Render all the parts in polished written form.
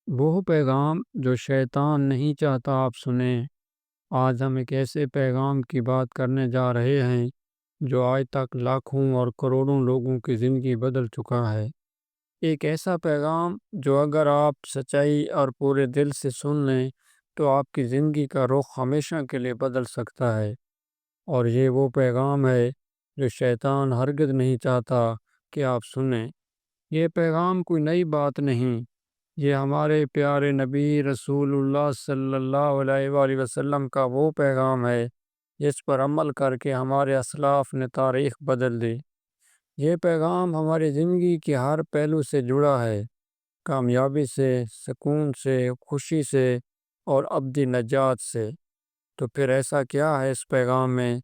وہ پیغام جو شیطان نہیں چاہتا آپ سنیں۔ آج ہم ایک ایسے پیغام کی بات کرنے جا رہے ہیں جو آج تک لاکھوں اور کروڑوں لوگوں کی زندگی بدل چکا ہے۔ ایک ایسا پیغام جو اگر آپ سچائی اور پورے دل سے سن لیں تو آپ کی زندگی کا رخ ہمیشہ کے لیے بدل سکتا ہے۔ اور یہ وہ پیغام ہے جو شیطان ہرگز نہیں چاہتا کہ آپ سنیں۔ یہ پیغام کوئی نئی بات نہیں، یہ ہمارے پیارے نبی رسول اللہ صلی اللہ علیہ وآلہ وسلم کا وہ پیغام ہے جس پر عمل کر کے ہمارے اسلاف نے تاریخ بدل دی۔ یہ پیغام ہماری زندگی کے ہر پہلو سے جڑا ہے، کامیابی سے، سکون سے، خوشی سے اور ابدی نجات سے۔ تو پھر ایسا کیا ہے اس پیغام میں؟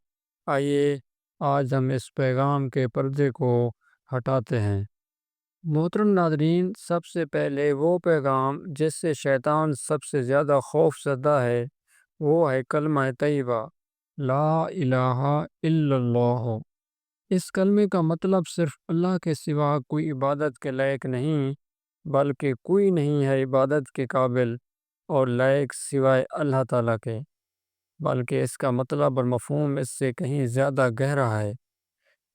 آئیے آج ہم اس پیغام کے پردے کو ہٹاتے ہیں۔ محترم ناظرین، سب سے پہلے وہ پیغام جس سے شیطان سب سے زیادہ خوف زدہ ہے وہ ہے کلمہ طیبہ، لا الہ الا اللہ۔ اس کلمے کا مطلب صرف اللہ کے سوا کوئی عبادت کے لائق نہیں، بلکہ کوئی نہیں ہے عبادت کے قابل اور لائق سوائے اللہ تعالیٰ کے، بلکہ اس کا مطلب اور مفہوم اس سے کہیں زیادہ گہرا ہے۔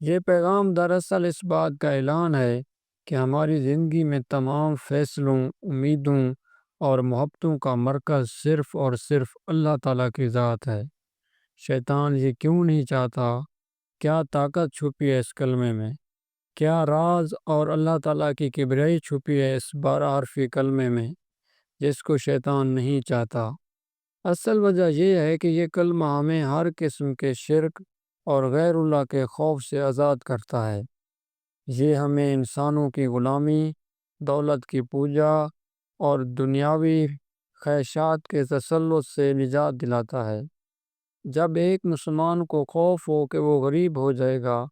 یہ پیغام دراصل اس بات کا اعلان ہے کہ ہماری زندگی میں تمام فیصلوں، امیدوں اور محبتوں کا مرکز صرف اور صرف اللہ تعالیٰ کی ذات ہے۔ شیطان یہ کیوں نہیں چاہتا؟ کیا طاقت چھپی ہے اس کلمے میں؟ کیا راز اور اللہ تعالیٰ کی کبریائی چھپی ہے اس 12 حرفی کلمے میں جس کو شیطان نہیں چاہتا؟ اصل وجہ یہ ہے کہ یہ کلمہ ہمیں ہر قسم کے شرک اور غیر اللہ کے خوف سے آزاد کرتا ہے۔ یہ ہمیں انسانوں کی غلامی، دولت کی پوجا اور دنیاوی خواہشات کے تسلط سے نجات دلاتا ہے۔ جب ایک مسلمان کو خوف ہو کہ وہ غریب ہو جائے گا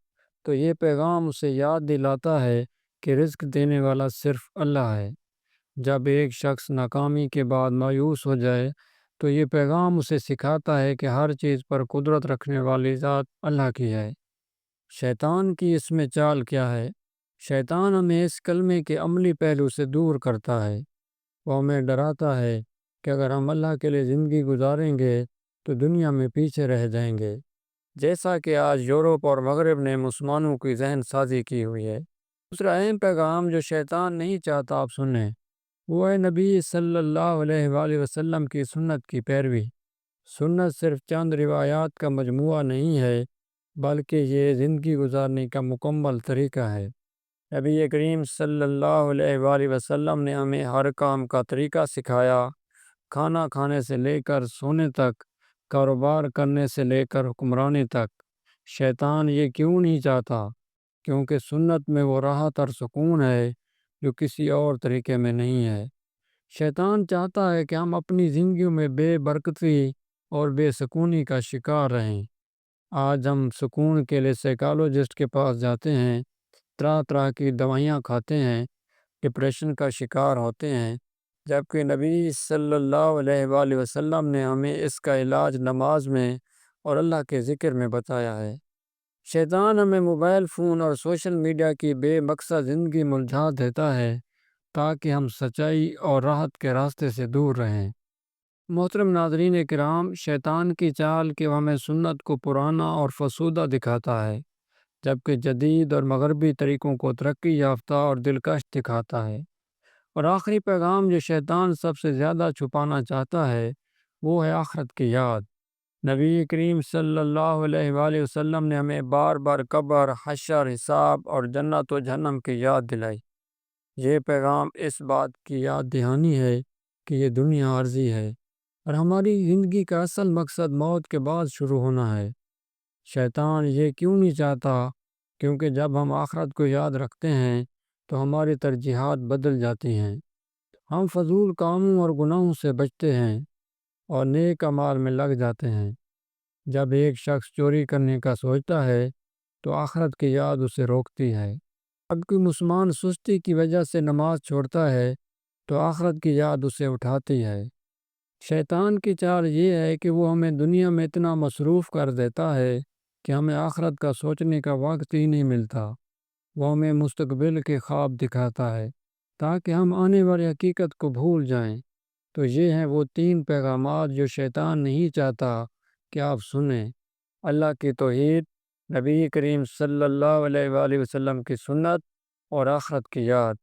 تو یہ پیغام اسے یاد دلاتا ہے کہ رزق دینے والا صرف اللہ ہے۔ جب ایک شخص ناکامی کے بعد مایوس ہو جائے تو یہ پیغام اسے سکھاتا ہے کہ ہر چیز پر قدرت رکھنے والی ذات اللہ کی ہے۔ شیطان کی اس میں چال کیا ہے؟ شیطان ہمیں اس کلمے کے عملی پہلو سے دور کرتا ہے۔ وہ ہمیں ڈراتا ہے کہ اگر ہم اللہ کے لیے زندگی گزاریں گے تو دنیا میں پیچھے رہ جائیں گے، جیسا کہ آج یورپ اور مغرب نے مسلمانوں کی ذہن سازی کی ہوئی ہے۔ دوسرا اہم پیغام جو شیطان نہیں چاہتا آپ سنیں وہ ہے نبی صلی اللہ علیہ وآلہ وسلم کی سنت کی پیروی۔ سنت صرف چند روایات کا مجموعہ نہیں ہے، بلکہ یہ زندگی گزارنے کا مکمل طریقہ ہے۔ نبی کریم صلی اللہ علیہ وآلہ وسلم نے ہمیں ہر کام کا طریقہ سکھایا، کھانا کھانے سے لے کر سونے تک، کاروبار کرنے سے لے کر حکمرانی تک۔ شیطان یہ کیوں نہیں چاہتا؟ کیونکہ سنت میں وہ راحت اور سکون ہے جو کسی اور طریقے میں نہیں ہے۔ شیطان چاہتا ہے کہ ہم اپنی زندگیوں میں بے برکتی اور بے سکونی کا شکار رہیں۔ آج ہم سکون کے لیے سائیکالوجسٹ کے پاس جاتے ہیں، طرح طرح کی دوائیاں کھاتے ہیں، ڈپریشن کا شکار ہوتے ہیں، جبکہ نبی صلی اللہ علیہ وآلہ وسلم نے ہمیں اس کا علاج نماز میں اور اللہ کے ذکر میں بتایا ہے۔ شیطان ہمیں موبائل فون اور سوشل میڈیا کی بے مقصد زندگی ملجھا دیتا ہے تاکہ ہم سچائی اور راحت کے راستے سے دور رہیں۔ محترم ناظرین کرام، شیطان کی چال کہ وہ ہمیں سنت کو پرانا اور فرسودہ دکھاتا ہے، جبکہ جدید اور مغربی طریقوں کو ترقی یافتہ اور دلکش دکھاتا ہے۔ اور آخری پیغام جو شیطان سب سے زیادہ چھپانا چاہتا ہے وہ ہے آخرت کی یاد۔ نبی کریم صلی اللہ علیہ وآلہ وسلم نے ہمیں بار بار قبر، حشر، حساب اور جنت و جہنم کی یاد دلائی۔ یہ پیغام اس بات کی یاد دہانی ہے کہ یہ دنیا عارضی ہے اور ہماری زندگی کا اصل مقصد موت کے بعد شروع ہونا ہے۔ شیطان یہ کیوں نہیں چاہتا؟ کیونکہ جب ہم آخرت کو یاد رکھتے ہیں تو ہماری ترجیحات بدل جاتی ہیں۔ ہم فضول کاموں اور گناہوں سے بچتے ہیں اور نیک اعمال میں لگ جاتے ہیں۔ جب ایک شخص چوری کرنے کا سوچتا ہے تو آخرت کی یاد اسے روکتی ہے۔ اگر کوئی مسلمان سستی کی وجہ سے نماز چھوڑتا ہے تو آخرت کی یاد اسے اٹھاتی ہے۔ شیطان کی چال یہ ہے کہ وہ ہمیں دنیا میں اتنا مصروف کر دیتا ہے کہ ہمیں آخرت کا سوچنے کا وقت ہی نہیں ملتا۔ وہ ہمیں مستقبل کے خواب دکھاتا ہے تاکہ ہم آنے والی حقیقت کو بھول جائیں۔ تو یہ ہیں وہ 3 پیغامات جو شیطان نہیں چاہتا کہ آپ سنیں۔ اللہ کی توحید، نبی کریم صلی اللہ علیہ وآلہ وسلم کی سنت اور آخرت کی یاد۔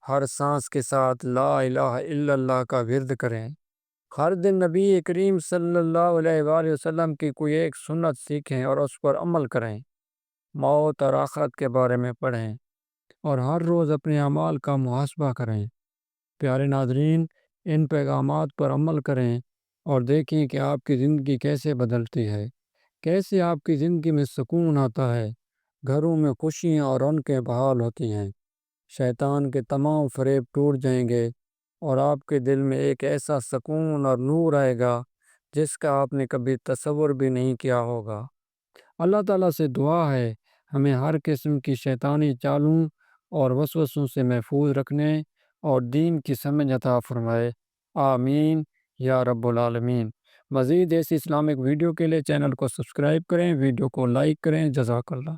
ہر سانس کے ساتھ لا الہ الا اللہ کا ورد کریں۔ ہر دن نبی کریم صلی اللہ علیہ وآلہ وسلم کی کوئی ایک سنت سیکھیں اور اس پر عمل کریں۔ موت اور آخرت کے بارے میں پڑھیں اور ہر روز اپنے اعمال کا محاسبہ کریں۔ پیارے ناظرین، ان پیغامات پر عمل کریں اور دیکھیں کہ آپ کی زندگی کیسے بدلتی ہے، کیسے آپ کی زندگی میں سکون آتا ہے، گھروں میں خوشیاں اور رونقیں بحال ہوتی ہیں، شیطان کے تمام فریب ٹوٹ جائیں گے اور آپ کے دل میں ایک ایسا سکون اور نور آئے گا جس کا آپ نے کبھی تصور بھی نہیں کیا ہوگا۔ اللہ تعالیٰ سے دعا ہے ہمیں ہر قسم کی شیطانی چالوں اور وسوسوں سے محفوظ رکھنے اور دین کی سمجھ عطا فرمائے۔ آمین یا رب العالمین۔ مزید ایسی اسلامک ویڈیو کے لیے چینل کو سبسکرائب کریں، ویڈیو کو لائک کریں۔ جزاک اللہ۔